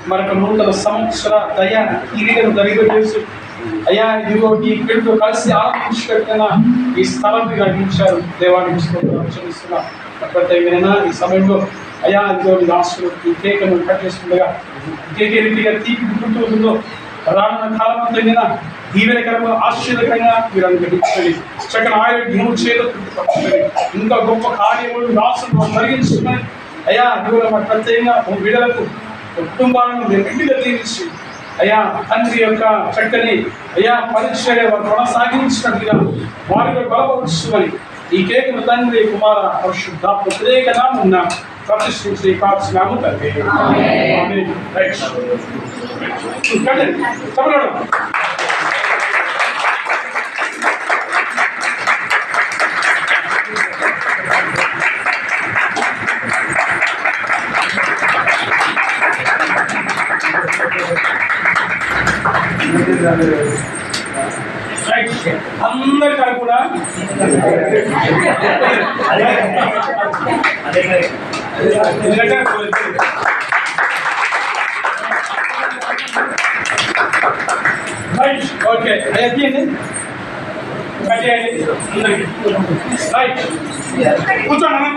మరొక నూతన సంవత్సర దయా కిరీటం ధరింపజేసి అయ్యా ఇదిగో ఈ పిల్లలతో కలిసి ఆలోచించుకుంటున్న ఈ స్థలాన్ని గ్రహించారు. దేవానికి క్షమిస్తున్నా. ప్రత్యేకమైన ఈ సమయంలో అయ్యా ఇదిగో నీ ఆశలు ఈ కేకను కట్ చేస్తుండగా కేకే రీతిగా తీపి గుర్తుంటుందో రానున్న కాలం అంతా దీవెనకరంగా ఆశ్చర్యకరంగా మీరు అనుగ్రహించండి. చక్కని ఆరోగ్యం చేతులు ఇంకా గొప్ప కార్యములు రాసులు కలిగించుకుని అయ్యా ఇదిగో మన ప్రత్యేకంగా విడుదలకు కుటుంబాలను రెండింటిగా తీర్చి అయ్యా తండ్రి యొక్క చక్కని అయ్యా పరీక్షగా వారు కొనసాగించినట్లుగా వారిలో బలపరుచుకొని ఈ కేకును తండ్రి కుమార పరిశుద్ధ ప్రత్యేక నామమున ప్రతిష్ఠించి కాల్చినాము తండ్రి. అందరికీ కూడా ఓకే అయ్యండి కూర్చోండి.